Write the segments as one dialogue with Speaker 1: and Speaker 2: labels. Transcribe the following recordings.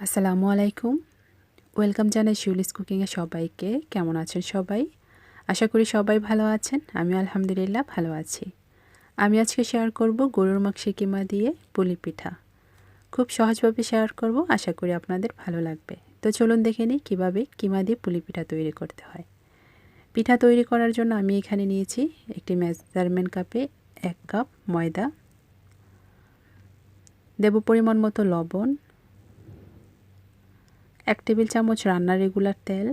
Speaker 1: আসসালামু আলাইকুম। ওয়েলকাম জানাই শিউলিস কুকিংয়ে সবাইকে। কেমন আছেন সবাই? আশা করি সবাই ভালো আছেন। আমি আলহামদুলিল্লাহ ভালো আছি। আমি আজকে শেয়ার করব গরুর মাংসের কিমা দিয়ে পুলি পিঠা। খুব সহজভাবে শেয়ার করব, আশা করি আপনাদের ভালো লাগবে। তো চলুন দেখে নিই কীভাবে কিমা দিয়ে পুলি পিঠা তৈরি করতে হয়। পিঠা তৈরি করার জন্য আমি এখানে নিয়েছি একটি মেজারমেন্ট কাপে 1 কাপ ময়দা, দেব পরিমাণ মতো লবণ, 1 টেবিল চামচ রান্নার রেগুলার তেল।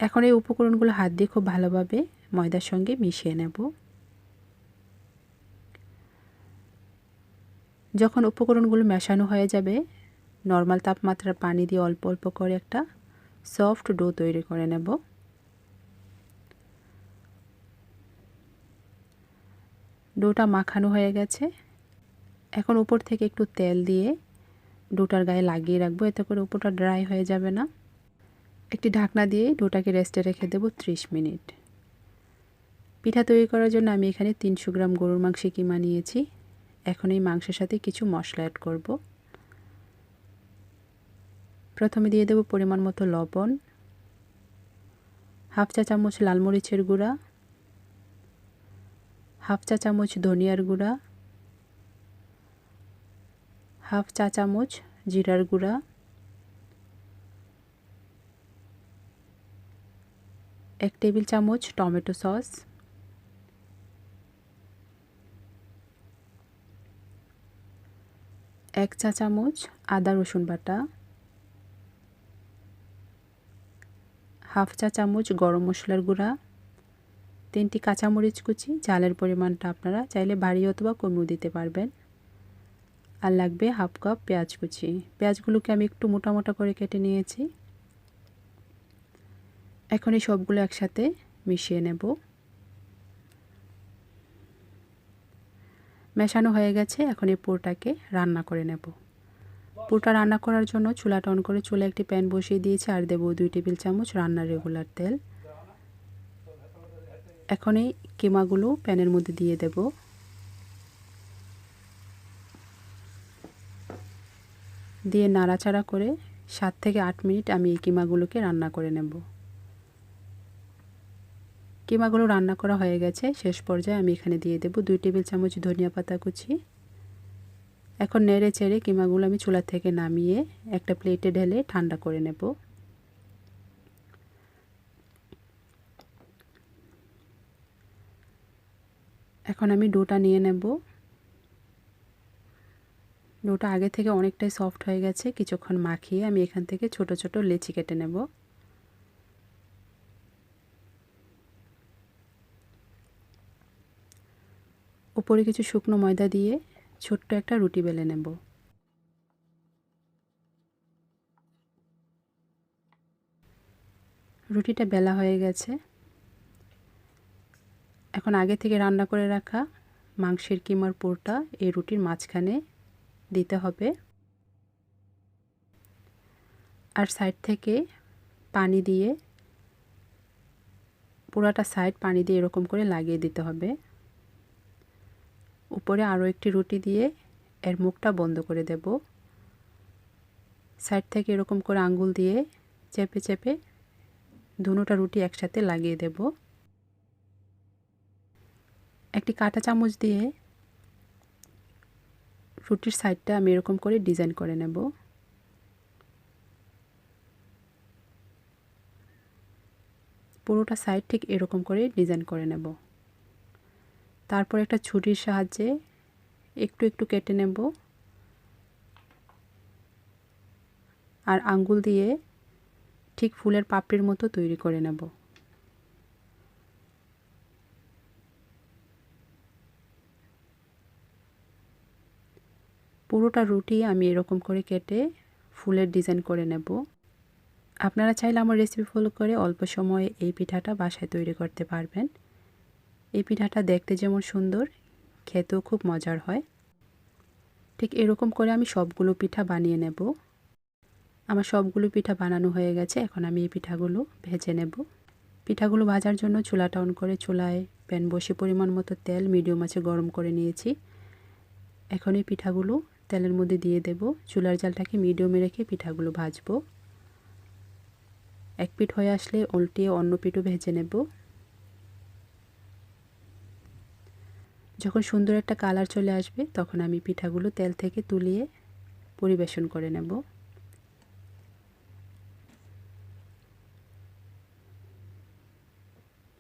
Speaker 1: এখন এই উপকরণগুলো হাত দিয়ে খুব ভালোভাবে ময়দার সঙ্গে মিশিয়ে নেব। যখন উপকরণগুলো মেশানো হয়ে যাবে, নর্মাল তাপমাত্রার পানি দিয়ে অল্প অল্প করে একটা সফট ডো তৈরি করে নেব। ডোটা মাখানো হয়ে গেছে। এখন উপর থেকে একটু তেল দিয়ে ডোটার গায়ে লাগিয়ে রাখবো, এতে করে উপরটা ড্রাই হয়ে যাবে না। একটি ঢাকনা দিয়ে ডোটাকে রেস্টে রেখে দেব 30 মিনিট। পিঠা তৈরি করার জন্য আমি এখানে 300 গ্রাম গরুর মাংসের কিমা নিয়েছি। এখন এই মাংসের সাথে কিছু মশলা অ্যাড করব। প্রথমে দিয়ে দেব পরিমাণ মতো লবণ, হাফ চা চামচ লাল মরিচের গুঁড়া, হাফ চা চামচ ধনিয়ার গুঁড়া, হাফ চা চামচ জিরার গুঁড়া, 1 টেবিল চামচ টমেটো সস, 1 চা চামচ আদা রসুন বাটা, হাফ চা চামচ গরম মশলার গুঁড়া, 3টি কাঁচামরিচ কুচি। ঝালের পরিমাণটা আপনারা চাইলে বাড়িয়ে অথবা কমিয়ে দিতে পারবেন। আর লাগবে হাফ কাপ পেঁয়াজ কুচি। পেঁয়াজগুলোকে আমি একটু মোটা মোটা করে কেটে নিয়েছি। এখন এই সবগুলো একসাথে মিশিয়ে নেব। মেশানো হয়ে গেছে। এখন এই পুরটাকে রান্না করে নেব। পুরটা রান্না করার জন্য চুলাটা অন করে চুলায় একটি প্যান বসিয়ে দিয়েছি আর দেব 2 টেবিল চামচ রান্নার রেগুলার তেল। এখন এই কিমাগুলো প্যানের মধ্যে দিয়ে দেব। দিয়ে নাড়াচাড়া করে 7 থেকে 8 মিনিট আমি এই কিমাগুলোকে রান্না করে নেব। কিমাগুলো রান্না করা হয়ে গেছে। শেষ পর্যায়ে আমি এখানে দিয়ে দেব 2 টেবিল চামচ ধনিয়া পাতা কুচি। এখন নেড়ে চেড়ে কিমাগুলো আমি চুলা থেকে নামিয়ে একটা প্লেটে ঢেলে ঠান্ডা করে নেব। এখন আমি ডোটা নিয়ে নেব। ডোটা আগে থেকে অনেকটাই সফট হয়ে গেছে। কিছুক্ষণ মাখিয়ে আমি এখান থেকে ছোট ছোট লেচি কেটে নেব। উপরে কিছু শুকনো ময়দা দিয়ে ছোট্ট একটা রুটি বেলে নেব। রুটিটা বেলা হয়ে গেছে। এখন আগে থেকে রান্না করে রাখা মাংসের কিমার পুরটা এই রুটির মাঝখানে দিতে হবে। আর সাইড থেকে পানি দিয়ে পুরাটা সাইড পানি দিয়ে এরকম করে লাগিয়ে দিতে হবে। উপরে আরও একটি রুটি দিয়ে এর মুখটা বন্ধ করে দেব। সাইড থেকে এরকম করে আঙ্গুল দিয়ে চেপে চেপে দুটোটা রুটি একসাথে লাগিয়ে দেব। একটি কাঁটা চামচ দিয়ে রুটির সাইডটা আমি এরকম করে ডিজাইন করে নেব। পুরোটা সাইড ঠিক এরকম করে ডিজাইন করে নেব। তারপর একটা ছুরির সাহায্যে একটু একটু কেটে নেব আর আঙ্গুল দিয়ে ঠিক ফুলের পাপড়ির মতো তৈরি করে নেব। পুরোটা রুটি আমি এরকম করে কেটে ফুলের ডিজাইন করে নেব। আপনারা চাইলে আমার রেসিপি ফলো করে অল্প সময়ে এই পিঠাটা বাসায় তৈরি করতে পারবেন। এই পিঠাটা দেখতে যেমন সুন্দর, খেতেও খুব মজার হয়। ঠিক এরকম করে আমি সবগুলো পিঠা বানিয়ে নেব। আমার সবগুলো পিঠা বানানো হয়ে গেছে। এখন আমি এই পিঠাগুলো ভেজে নেব। পিঠাগুলো ভাজার জন্য চুলাটা অন করে চুলায় প্যান বসিয়ে পরিমাণ মতো তেল মিডিয়াম আঁচে গরম করে নিয়েছি। এখন এই পিঠাগুলো তেলের মধ্যে দিয়ে দেব। চুলার জালটাকে মিডিয়ামে রেখে পিঠাগুলো ভাজবো। এক পিঠ হয়ে আসলে উল্টিয়ে অন্য পিঠও ভেজে নেব। যখন সুন্দর একটা কালার চলে আসবে তখন আমি পিঠাগুলো তেল থেকে তুলিয়ে পরিবেশন করে নেব।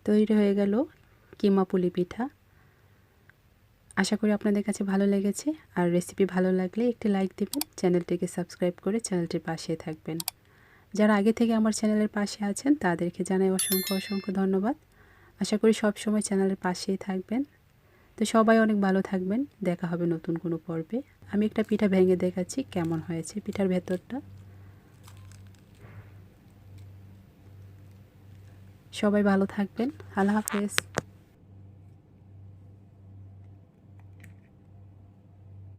Speaker 1: তৈরি হয়ে গেল কিমা পুলি পিঠা। আশা করি আপনাদের কাছে ভালো লেগেছে। আর রেসিপি ভালো লাগলে একটি লাইক দিবেন, চ্যানেলটিকে সাবস্ক্রাইব করে চ্যানেলটির পাশে থাকবেন। যারা আগে থেকে আমার চ্যানেলের পাশে আছেন তাদেরকে জানাই অসংখ্য অসংখ্য ধন্যবাদ। আশা করি সব সময় চ্যানেলের পাশেই থাকবেন। তো সবাই অনেক ভালো থাকবেন। দেখা হবে নতুন কোনো পর্বে। আমি একটা পিঠা ভেঙে দেখাচ্ছি কেমন হয়েছে পিঠার ভেতরটা। সবাই ভালো থাকবেন। আল্লাহ হাফেজ।